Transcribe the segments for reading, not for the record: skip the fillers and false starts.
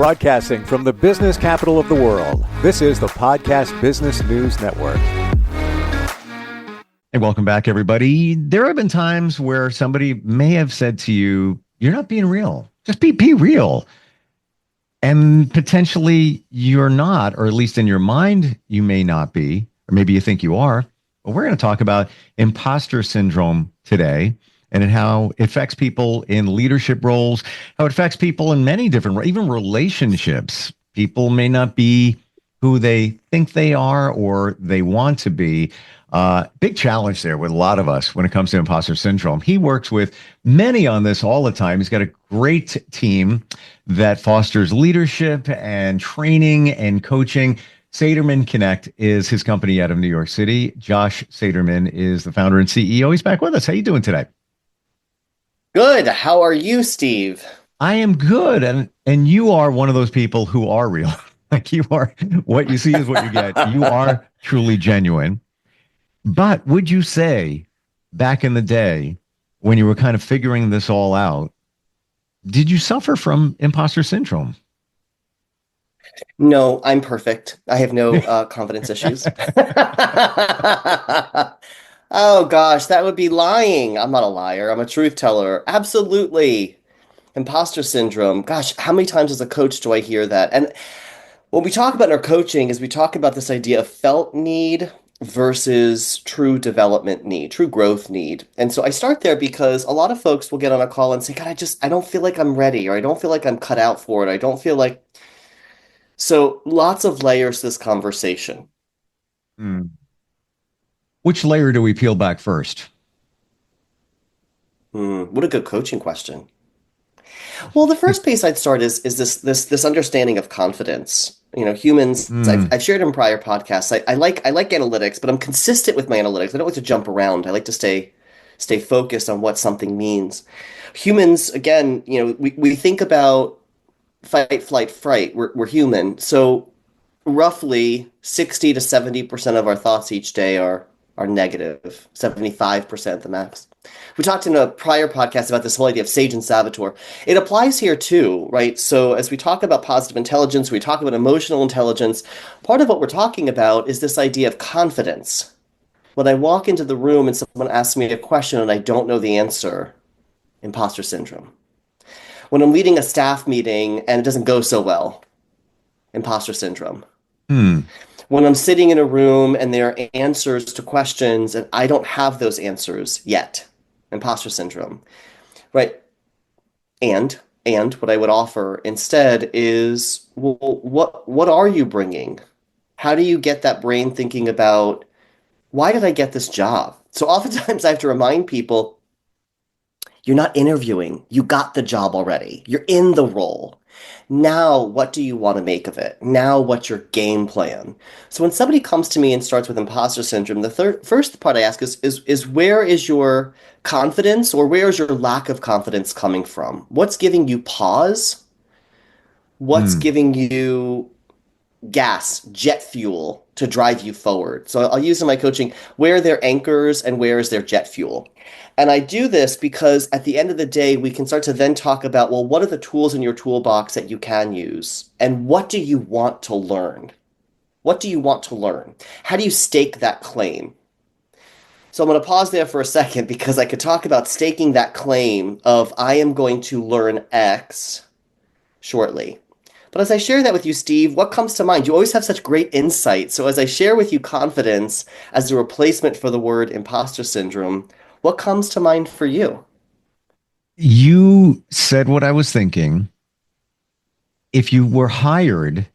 Broadcasting from the business capital of the world, this is the Podcast Business News Network. Hey, welcome back, everybody. There have been times where somebody may have said to you, you're not being real. Just be real. And potentially you're not, or at least in your mind, you may not be, or maybe you think you are. But we're going to talk about imposter syndrome today and how it affects people in leadership roles, how it affects people in many different, even relationships. People may not be who they think they are or they want to be. Big challenge there with a lot of us when it comes to imposter syndrome. He works with many on this all the time. He's got a great team that fosters leadership and training and coaching. Saterman Connect is his company out of New York City. Josh Saterman is the founder and CEO. He's back with us. How you doing today? Good. How are you, Steve? I am good. And you are one of those people who are real. Like you are, what you see is what you get. You are truly genuine. But would you say back in the day when you were kind of figuring this all out, did you suffer from imposter syndrome? No, I'm perfect. I have no confidence issues. Oh, gosh, that would be lying. I'm not a liar. I'm a truth teller. Absolutely. Imposter syndrome. Gosh, how many times as a coach do I hear that? And when we talk about our coaching is we talk about this idea of felt need versus true development need, true growth need. And so I start there because a lot of folks will get on a call and say, God, I don't feel like I'm ready, or I don't feel like I'm cut out for it. I don't feel like. So lots of layers to this conversation. Which layer do we peel back first? What a good coaching question. Well, the first place I'd start is this understanding of confidence. You know, humans, I've shared in prior podcasts, I like analytics, but I'm consistent with my analytics. I don't like to jump around. I like to stay focused on what something means. Humans, again, you know, we think about fight, flight, fright. We're human. So roughly 60 to 70% of our thoughts each day are negative, 75% at the max. We talked in a prior podcast about this whole idea of sage and saboteur. It applies here too, right? So as we talk about positive intelligence, we talk about emotional intelligence, part of what we're talking about is this idea of confidence. When I walk into the room and someone asks me a question and I don't know the answer, imposter syndrome. When I'm leading a staff meeting and it doesn't go so well, imposter syndrome. When I'm sitting in a room and there are answers to questions and I don't have those answers yet, imposter syndrome, right? And what I would offer instead is, well, what are you bringing? How do you get that brain thinking about, why did I get this job? So oftentimes I have to remind people, you're not interviewing. You got the job already. You're in the role. Now, what do you want to make of it? Now, what's your game plan? So when somebody comes to me and starts with imposter syndrome, the first part I ask is where is your confidence, or where is your lack of confidence coming from? What's giving you pause? What's giving you gas, jet fuel to drive you forward? So I'll use in my coaching, where are their anchors and where is their jet fuel? And I do this because at the end of the day, we can start to then talk about, well, what are the tools in your toolbox that you can use? And what do you want to learn? What do you want to learn? How do you stake that claim? So I'm going to pause there for a second because I could talk about staking that claim of I am going to learn X shortly. But as I share that with you, Steve, what comes to mind? You always have such great insight. So as I share with you confidence as a replacement for the word imposter syndrome, what comes to mind for you? You said what I was thinking. If you were hired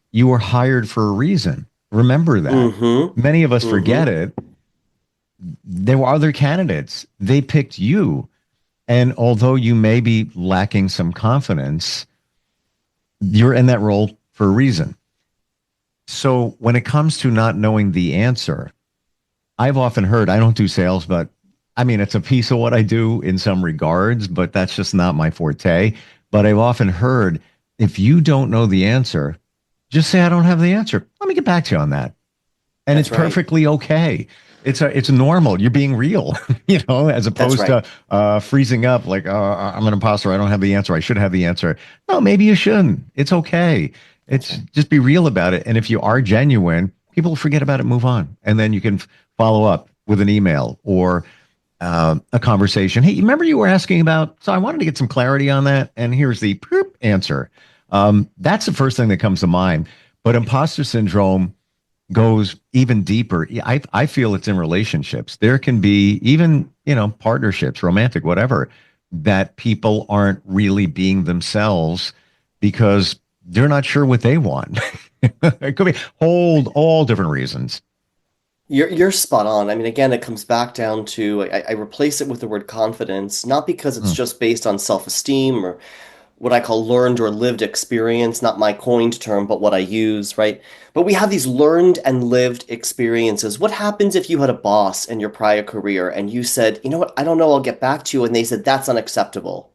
for a reason. Remember that. Many of us forget it. There were other candidates. They picked you. And although you may be lacking some confidence, you're in that role for a reason. So when it comes to not knowing the answer, I've often heard, I don't do sales, but I mean, it's a piece of what I do in some regards, but that's just not my forte. But I've often heard, if you don't know the answer, just say, I don't have the answer. Let me get back to you on that. And it's perfectly okay. It's normal. You're being real, as That's opposed right. to freezing up like, I'm an imposter. I don't have the answer. I should have the answer. No, maybe you shouldn't. It's okay. That's It's right. just be real about it. And if you are genuine, people forget about it, move on. And then you can follow up with an email or a conversation. Hey, remember you were asking about, so I wanted to get some clarity on that. And here's the answer. That's the first thing that comes to mind. But imposter syndrome goes even deeper. I feel it's in relationships. There can be even, partnerships, romantic, whatever, that people aren't really being themselves because they're not sure what they want. It could be all different reasons. You're spot on. I mean, again, it comes back down to I replace it with the word confidence, not because it's Mm, just based on self-esteem or what I call learned or lived experience, not my coined term, but what I use, right? But we have these learned and lived experiences. What happens if you had a boss in your prior career and you said, you know what, I don't know, I'll get back to you, and they said that's unacceptable?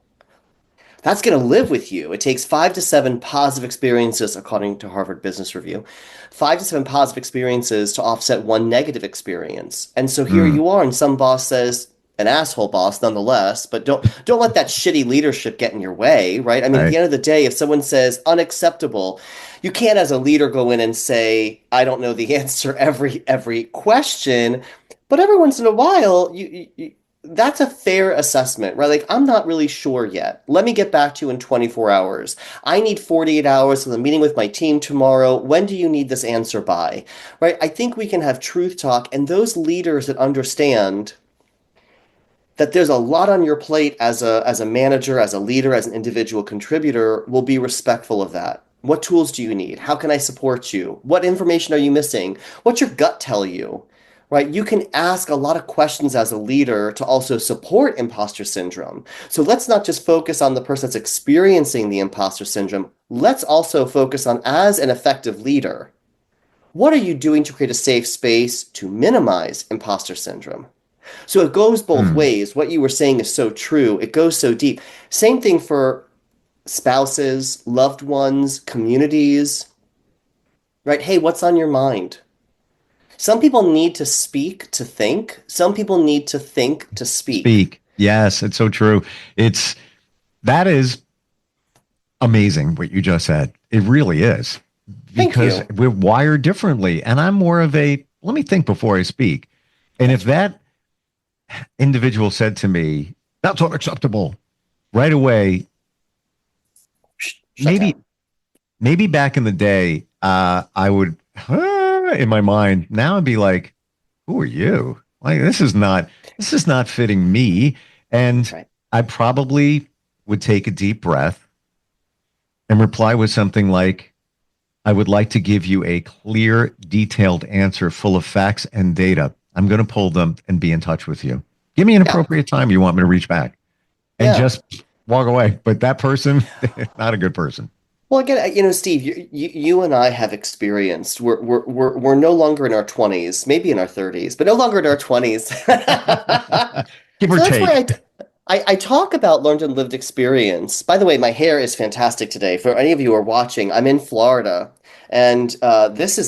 That's going to live with you. It takes 5 to 7 positive experiences, according to Harvard Business Review, 5 to 7 positive experiences to offset one negative experience. And so here mm, you are, and some boss says, an asshole boss nonetheless, but don't let that shitty leadership get in your way, right? I mean, at the right. end of the day, if someone says unacceptable, you can't as a leader go in and say, I don't know the answer every question. But every once in a while, you that's a fair assessment, right? Like, I'm not really sure yet. Let me get back to you in 24 hours. I need 48 hours for the meeting with my team tomorrow. When do you need this answer by? Right? I think we can have truth talk, and those leaders that understand that there's a lot on your plate as a manager, as a leader, as an individual contributor will be respectful of that. What tools do you need? How can I support you? What information are you missing? What's your gut tell you? Right? You can ask a lot of questions as a leader to also support imposter syndrome. So let's not just focus on the person that's experiencing the imposter syndrome. Let's also focus on, as an effective leader, what are you doing to create a safe space to minimize imposter syndrome? So it goes both Mm. ways. What you were saying is so true. It goes so deep. Same thing for spouses, loved ones, communities, right? Hey, what's on your mind? Some people need to speak to think. Some people need to think to speak. Speak. Yes, it's so true. That is amazing what you just said. It really is Thank because you. we're wired differently. And I'm more of a let me think before I speak. And if That's right. that individual said to me, that's unacceptable right away, Shut maybe down. maybe back in the day, I would in my mind now I'd be like, who are you? Like this is not fitting me. That's And right. I probably would take a deep breath and reply with something like, I would like to give you a clear, detailed answer full of facts and data. I'm going to pull them and be in touch with you. Give me an Yeah. appropriate time you want me to reach back and Yeah. just walk away. But that person, not a good person. Well, again, Steve, you and I have experienced. We're no longer in our 20s, maybe in our 30s, but no longer in our 20s. Give or So that's why take. I talk about learned and lived experience. By the way, my hair is fantastic today. For any of you who are watching, I'm in Florida, and this is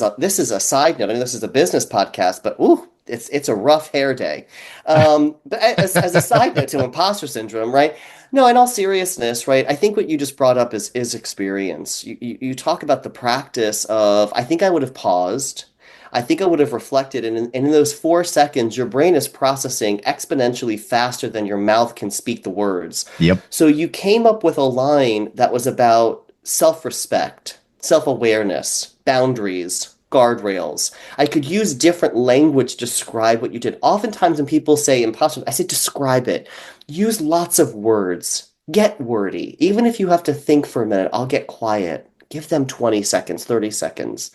a side note. I know this is a business podcast, but ooh, it's a rough hair day. But as a side note to imposter syndrome, right? No, in all seriousness, right? I think what you just brought up is experience. You talk about the practice of, I think I would have paused. I think I would have reflected, and in those 4 seconds, your brain is processing exponentially faster than your mouth can speak the words. Yep. So you came up with a line that was about self-respect, self-awareness, boundaries, guardrails. I could use different language to describe what you did. Oftentimes when people say impossible, I say describe it. Use lots of words. Get wordy. Even if you have to think for a minute, I'll get quiet. Give them 20 seconds, 30 seconds.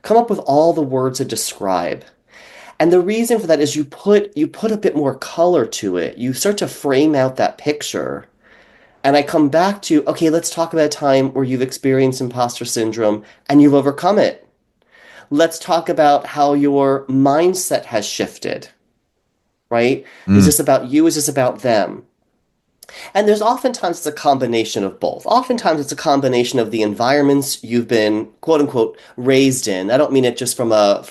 Come up with all the words to describe. And the reason for that is you put a bit more color to it. You start to frame out that picture. And I come back to, okay, let's talk about a time where you've experienced imposter syndrome and you've overcome it. Let's talk about how your mindset has shifted, right? Is Mm, this about you? Is this about them? And there's oftentimes it's a combination of both. Oftentimes it's a combination of the environments you've been quote unquote raised in. I don't mean it just from a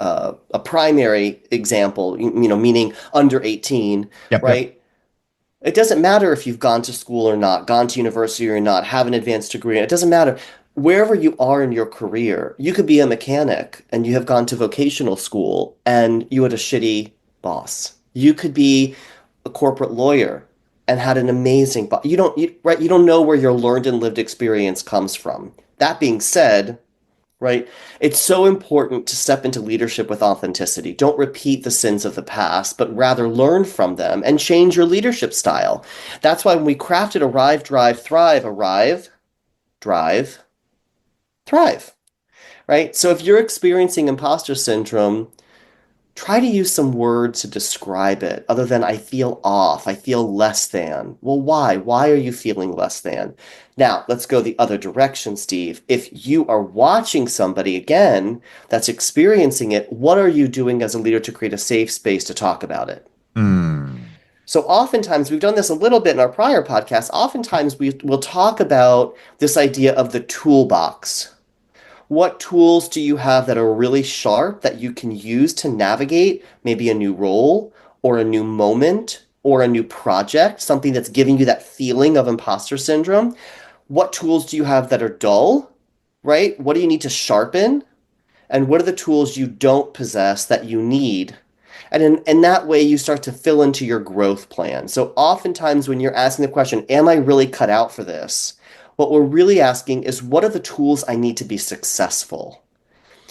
a primary example, meaning under 18, Yep. Yep. right? It doesn't matter if you've gone to school or not, gone to university or not, have an advanced degree. It doesn't matter. Wherever you are in your career, you could be a mechanic and you have gone to vocational school and you had a shitty boss. You could be a corporate lawyer and had an amazing boss. Right? You don't know where your learned and lived experience comes from. That being said, right? It's so important to step into leadership with authenticity. Don't repeat the sins of the past, but rather learn from them and change your leadership style. That's why when we crafted arrive, drive, thrive, right? So if you're experiencing imposter syndrome, try to use some words to describe it other than I feel off, I feel less than. Well, why? Why are you feeling less than? Now, let's go the other direction, Steve. If you are watching somebody again that's experiencing it, what are you doing as a leader to create a safe space to talk about it? So oftentimes, we've done this a little bit in our prior podcasts, oftentimes we will talk about this idea of the toolbox. What tools do you have that are really sharp that you can use to navigate maybe a new role or a new moment or a new project, something that's giving you that feeling of imposter syndrome? What tools do you have that are dull, right? What do you need to sharpen? And what are the tools you don't possess that you need? And in that way, you start to fill into your growth plan. So oftentimes when you're asking the question, am I really cut out for this? What we're really asking is, what are the tools I need to be successful?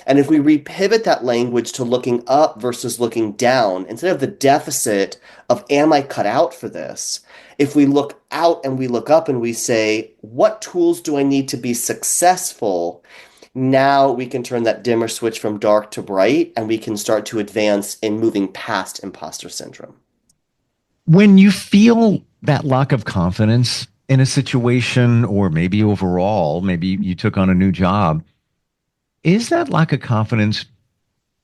And if we repivot that language to looking up versus looking down, instead of the deficit of, am I cut out for this? If we look out and we look up and we say, what tools do I need to be successful? Now we can turn that dimmer switch from dark to bright, and we can start to advance in moving past imposter syndrome. When you feel that lack of confidence in a situation, or maybe overall, maybe you took on a new job, is that lack of confidence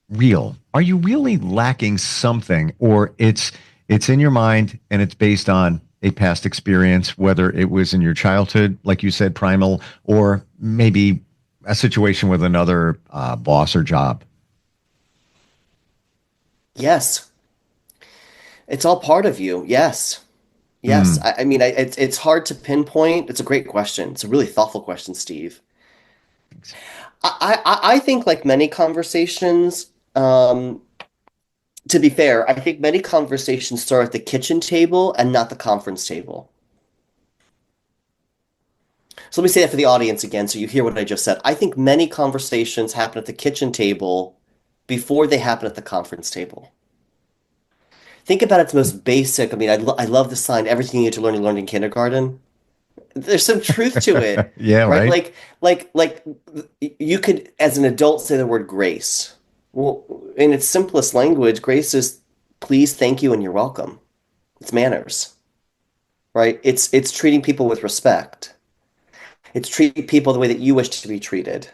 real? Are you really lacking something, or it's in your mind and it's based on a past experience, whether it was in your childhood, like you said, primal, or maybe a situation with another boss or job? Yes. It's all part of you. Yes. Yes. I mean, it's hard to pinpoint. It's a great question. It's a really thoughtful question, Steve. I think, like many conversations, to be fair, I think many conversations start at the kitchen table and not the conference table. So let me say that for the audience again, so you hear what I just said. I think many conversations happen at the kitchen table before they happen at the conference table. Think about its most basic. I mean, I love the sign, everything you need to learn, you learned in kindergarten. There's some truth to it. Yeah, right. Like you could, as an adult, say the word grace. Well, in its simplest language, grace is please, thank you, and you're welcome. It's manners, right? It's treating people with respect. It's treating people the way that you wish to be treated.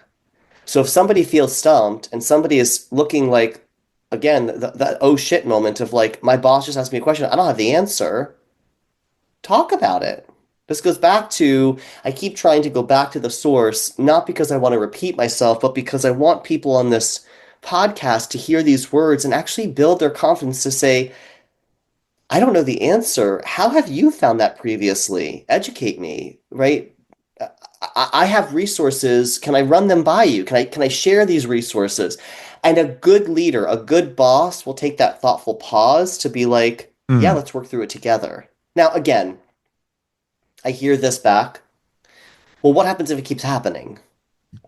So if somebody feels stumped and somebody is looking like, again, that oh shit moment of like, my boss just asked me a question, I don't have the answer, talk about it. This goes back to, I keep trying to go back to the source, not because I want to repeat myself, but because I want people on this podcast to hear these words and actually build their confidence to say, I don't know the answer. How have you found that previously? Educate me, right? I have resources. Can I run them by you? Can I share these resources? And a good leader, a good boss will take that thoughtful pause to be like, yeah, let's work through it together. Now, again, I hear this back. Well, what happens if it keeps happening?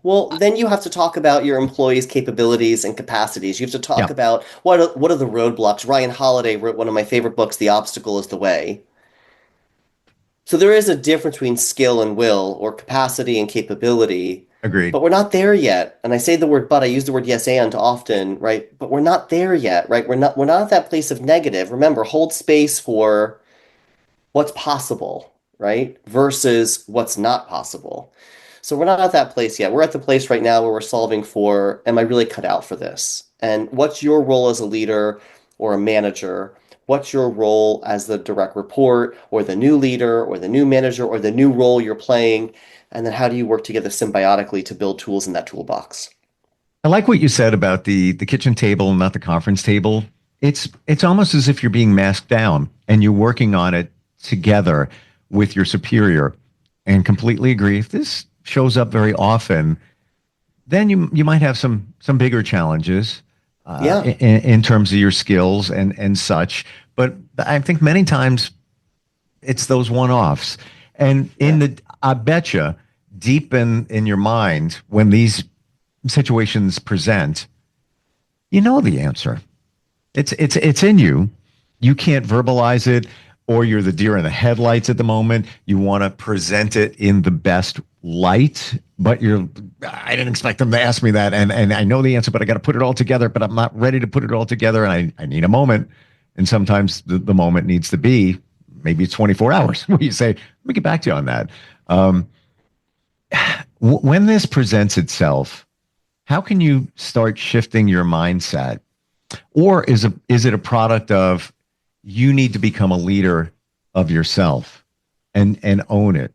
Well, then you have to talk about your employees' capabilities and capacities. You have to talk about what are the roadblocks. Ryan Holiday wrote one of my favorite books, The Obstacle is the Way. So there is a difference between skill and will, or capacity and capability. Agreed. But we're not there yet. And I say the word but, I use the word yes and often, right? But we're not there yet, right? We're not at that place of negative. Remember, hold space for what's possible, right? Versus what's not possible. So we're not at that place yet. We're at the place right now where we're solving for, am I really cut out for this? And what's your role as a leader or a manager? What's your role as the direct report or the new leader or the new manager or the new role you're playing? And then how do you work together symbiotically to build tools in that toolbox? I like what you said about the kitchen table and not the conference table. It's almost as if you're being masked down and you're working on it together with your superior. And completely agree. If this shows up very often, then you might have some bigger challenges Yeah. in terms of your skills and such. But I think many times it's those one-offs. And I betcha deep in your mind when these situations present, you know the answer. It's in you. You can't verbalize it, or you're the deer in the headlights at the moment. You want to present it in the best light, but I didn't expect them to ask me that. And I know the answer, but I got to put it all together, but I'm not ready to put it all together. And I need a moment. And sometimes the moment needs to be, maybe it's 24 hours where you say, let me get back to you on that. When this presents itself, how can you start shifting your mindset? Or is it a product of you need to become a leader of yourself and own it,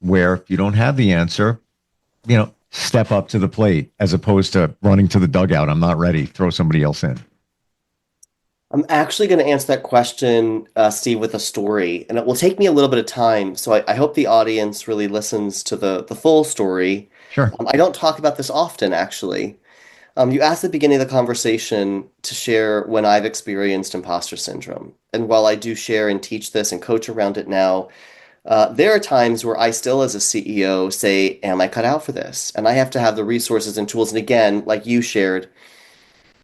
where if you don't have the answer, step up to the plate as opposed to running to the dugout. I'm not ready. Throw somebody else in. I'm actually going to answer that question, Steve, with a story, and it will take me a little bit of time. So I hope the audience really listens to the full story. Sure. I don't talk about this often, actually. You asked at the beginning of the conversation to share when I've experienced imposter syndrome. And while I do share and teach this and coach around it now, there are times where I still, as a CEO, say, am I cut out for this? And I have to have the resources and tools. And again, like you shared,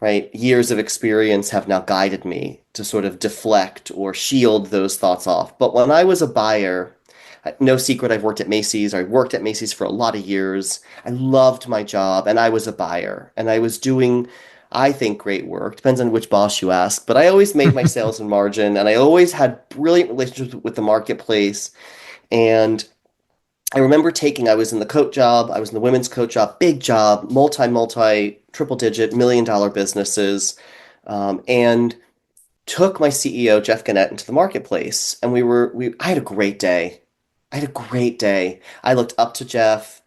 right, years of experience have now guided me to sort of deflect or shield those thoughts off. But when I was a buyer, no secret, I've worked at Macy's. I worked at Macy's for a lot of years. I loved my job, and I was a buyer, and I was doing, I think, great work. Depends on which boss you ask, but I always made my sales and margin, and I always had brilliant relationships with the marketplace. And I remember I was in the coat job, I was in the women's coat job, big job, multi, triple-digit, million-dollar businesses, and took my CEO, Jeff Gannett, into the marketplace, and I had a great day. I had a great day. I looked up to Jeff.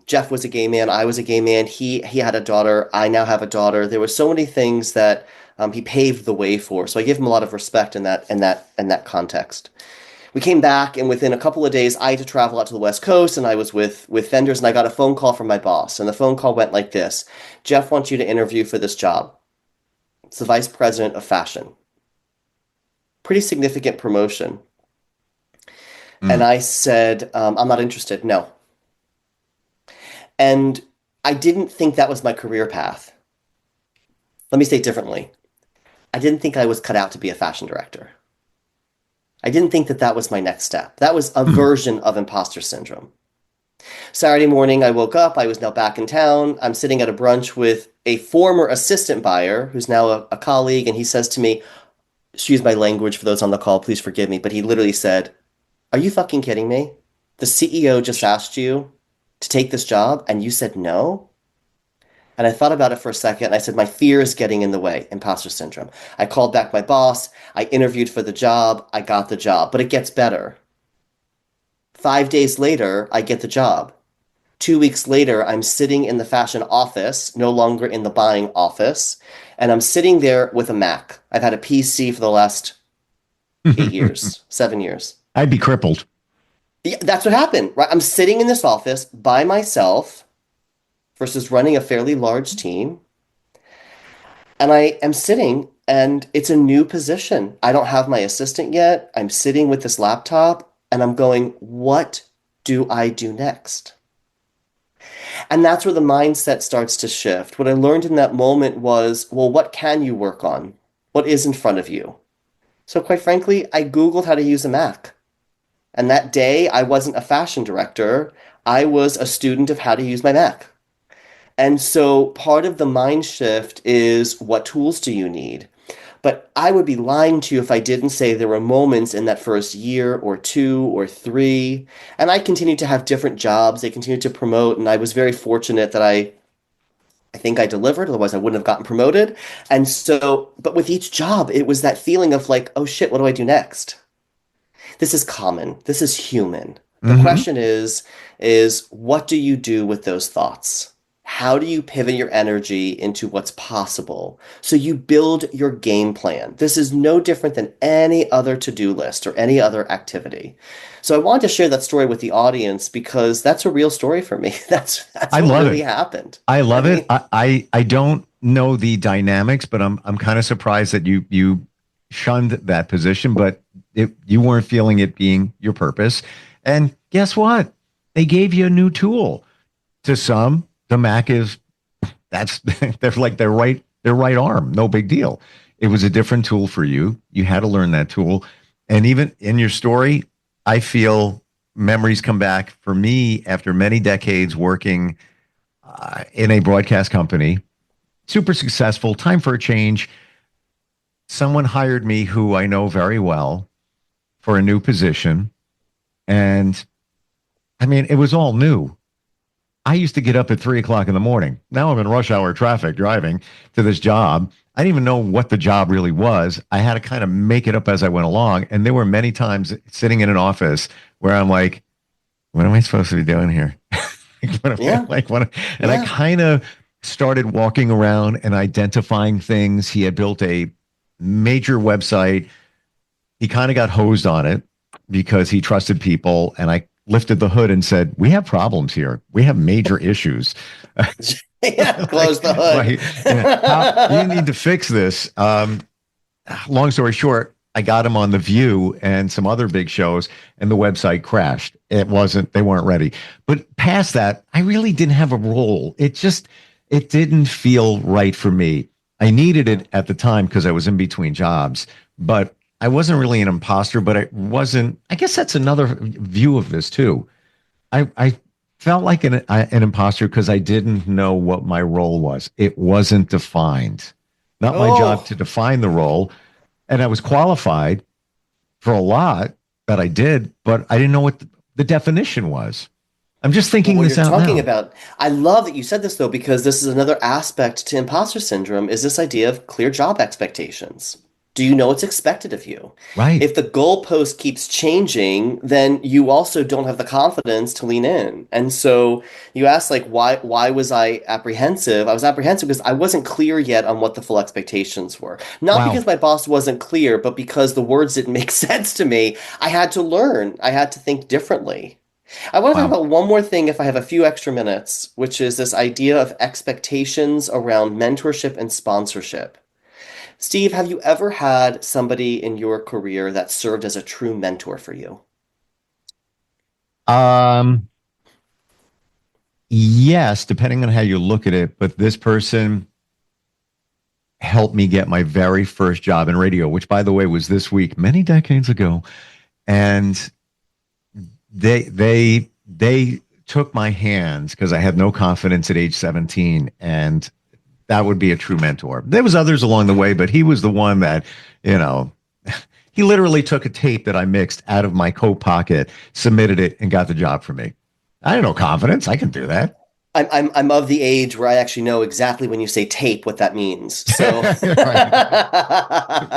Jeff was a gay man. I was a gay man. He had a daughter. I now have a daughter. There were so many things that he paved the way for. So I give him a lot of respect in that context. We came back, and within a couple of days, I had to travel out to the West Coast, and I was with vendors, and I got a phone call from my boss. And the phone call went like this: Jeff wants you to interview for this job. It's the vice president of fashion. Pretty significant promotion. And I said, I'm not interested. No. And I didn't think that was my career path. Let me say it differently. I didn't think I was cut out to be a fashion director. I didn't think that was my next step. That was a version of imposter syndrome. Saturday morning, I woke up. I was now back in town. I'm sitting at a brunch with a former assistant buyer who's now a colleague. And he says to me, excuse my language for those on the call, please forgive me. But he literally said, are you fucking kidding me? The CEO just asked you to take this job and you said no? And I thought about it for a second and I said, my fear is getting in the way, imposter syndrome. I called back my boss. I interviewed for the job. I got the job, but it gets better. 5 days later, I get the job. 2 weeks later, I'm sitting in the fashion office, no longer in the buying office, and I'm sitting there with a Mac. I've had a PC for the last 8 years, 7 years. I'd be crippled. Yeah, that's what happened, right? I'm sitting in this office by myself versus running a fairly large team. And I am sitting, and it's a new position. I don't have my assistant yet. I'm sitting with this laptop, and I'm going, what do I do next? And that's where the mindset starts to shift. What I learned in that moment was, well, what can you work on? What is in front of you? So quite frankly, I Googled how to use a Mac. And that day, I wasn't a fashion director. I was a student of how to use my Mac. And so part of the mind shift is, what tools do you need? But I would be lying to you if I didn't say there were moments in that first year or 2 or 3. And I continued to have different jobs. They continued to promote. And I was very fortunate that I think I delivered. Otherwise, I wouldn't have gotten promoted. And so, but with each job, it was that feeling of like, oh shit, what do I do next? This is common. This is human. The question is what do you do with those thoughts? how do you pivot your energy into what's possible? So you build your game plan. This is no different than any other to-do list or any other activity. So I wanted to share that story with the audience because that's a real story for me. That's I what love really it. happened. I love mean, it. I don't know the dynamics, but I'm kind of surprised that you shunned that position, but you weren't feeling it being your purpose. And guess what? They gave you a new tool. To some, the Mac is that's they're like their right arm. No big deal. It was a different tool for you. You had to learn that tool. And even in your story, I feel memories come back for me after many decades working in a broadcast company, super successful, time for a change. Someone hired me who I know very well for a new position. And I mean, it was all new. I used to get up at 3 o'clock in the morning. Now I'm in rush hour traffic driving to this job. I didn't even know what the job really was. I had to kind of make it up as I went along. And there were many times sitting in an office where I'm like, what am I supposed to be doing here? yeah, And I yeah. kind of started walking around and identifying things. He had built a major website. He kind of got hosed on it because he trusted people. And I lifted the hood and said, we have problems here. We have major issues. Yeah, close the hood. Right. You need to fix this. Long story short, I got him on The View and some other big shows, and the website crashed. They weren't ready. But past that, I really didn't have a role. It didn't feel right for me. I needed it at the time because I was in between jobs, but I wasn't really an imposter, but I guess that's another view of this too. I felt like an imposter because I didn't know what my role was. It wasn't defined. Not my job to define the role. And I was qualified for a lot that I did, but I didn't know what the definition was. I'm just thinking What this you're out talking now. about, I love that you said this though, because this is another aspect to imposter syndrome is this idea of clear job expectations. Do you know what's expected of you? Right. If the goalpost keeps changing, then you also don't have the confidence to lean in. And so you asked like why was I apprehensive? I was apprehensive because I wasn't clear yet on what the full expectations were. Not Wow. because my boss wasn't clear, but because the words didn't make sense to me. I had to learn. I had to think differently. I want to talk Wow. about one more thing if I have a few extra minutes, which is this idea of expectations around mentorship and sponsorship. Steve, have you ever had somebody in your career that served as a true mentor for you? Um, yes, depending on how you look at it, but this person helped me get my very first job in radio, which by the way was this week, many decades ago. And they took my hands because I had no confidence at age 17, and that would be a true mentor. There was others along the way, but he was the one that, you know, he literally took a tape that I mixed out of my coat pocket, submitted it, and got the job for me. I had no confidence. I can do that. I'm of the age where I actually know exactly when you say tape what that means. So Right.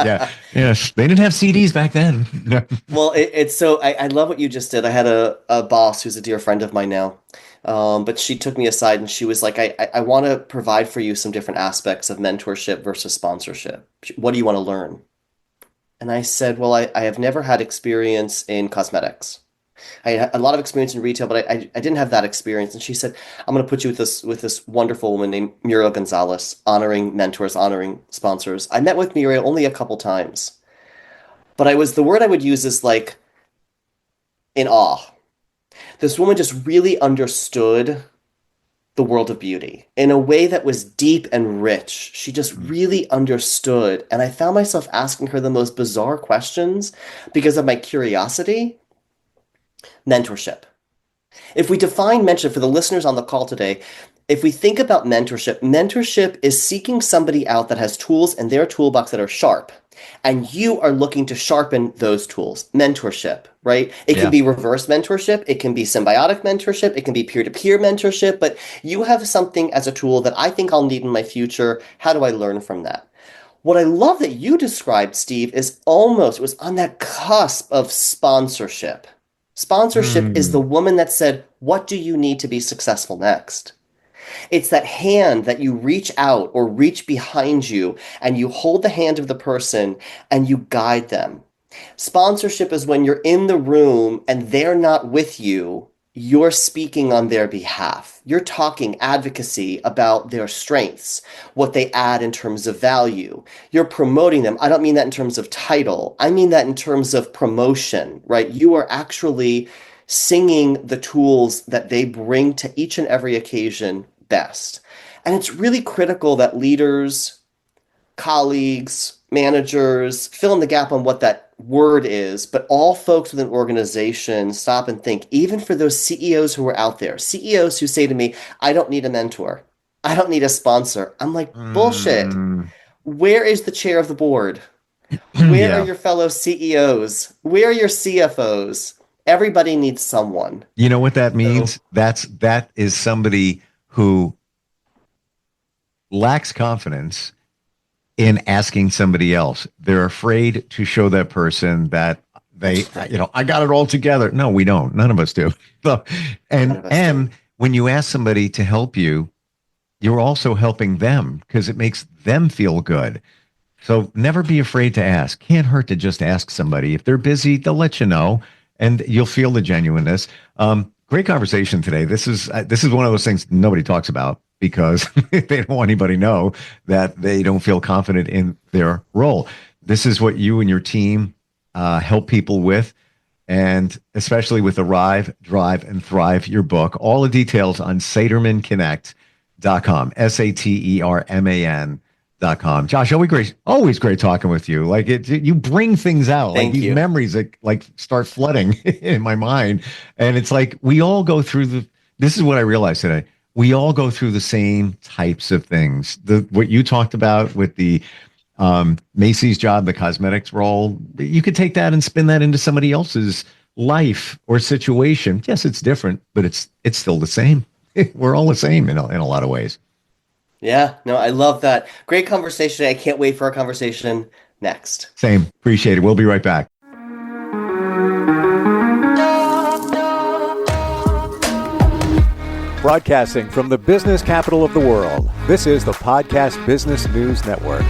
Yeah. Yes. They didn't have CDs back then. well, it's so I love what you just did. I had a boss who's a dear friend of mine now. But she took me aside and she was like, I want to provide for you some different aspects of mentorship versus sponsorship. What do you want to learn? And I said, well, I have never had experience in cosmetics. I had a lot of experience in retail, but I didn't have that experience. And she said, I'm going to put you with this wonderful woman named Muriel Gonzalez, honoring mentors, honoring sponsors. I met with Muriel only a couple times, but the word I would use is like in awe. This woman just really understood the world of beauty in a way that was deep and rich. She just really understood. And I found myself asking her the most bizarre questions because of my curiosity. Mentorship. If we define mentorship for the listeners on the call today, if we think about mentorship, mentorship is seeking somebody out that has tools in their toolbox that are sharp, and you are looking to sharpen those tools. Mentorship, right? It can Yeah. be reverse mentorship, it can be symbiotic mentorship, it can be peer-to-peer mentorship, but you have something as a tool that I think I'll need in my future. How do I learn from that? What I love that you described, Steve, is it was on that cusp of sponsorship. Sponsorship is the Hmm. woman that said, what do you need to be successful next? It's that hand that you reach out or reach behind you and you hold the hand of the person and you guide them. Sponsorship is when you're in the room and they're not with you. You're speaking on their behalf. You're talking advocacy about their strengths, what they add in terms of value. You're promoting them. I don't mean that in terms of title. I mean that in terms of promotion, right? You are actually singing the tools that they bring to each and every occasion best. And it's really critical that leaders, colleagues, managers, fill in the gap on what that word is, but all folks within organizations stop and think, even for those CEOs who are out there, CEOs who say to me, I don't need a mentor. I don't need a sponsor. I'm like, bullshit. Where is the chair of the board? Where are your fellow CEOs? Where are your CFOs? Everybody needs someone. You know what that means? That is somebody who lacks confidence in asking somebody else. They're afraid to show that person that they, I got it all together. No, we don't. None of us do. And when you ask somebody to help you, you're also helping them because it makes them feel good. So never be afraid to ask. Can't hurt to just ask somebody. If they're busy, they'll let you know, and you'll feel the genuineness. Great conversation today. This is one of those things nobody talks about, because they don't want anybody to know that they don't feel confident in their role. This is what you and your team help people with, and especially with Arrive, Drive, and Thrive, your book. All the details on satermanconnect.com, SATERMAN.com. Josh, always great talking with you. Like you bring things out, like these memories that like start flooding in my mind. And it's like we all go through this is what I realized today. We all go through the same types of things. What you talked about with the Macy's job, the cosmetics role, you could take that and spin that into somebody else's life or situation. Yes, it's different, but it's still the same. We're all the same in a lot of ways. Yeah, no, I love that. Great conversation. I can't wait for our conversation next. Same. Appreciate it. We'll be right back. Broadcasting from the business capital of the world, this is the Podcast Business News Network.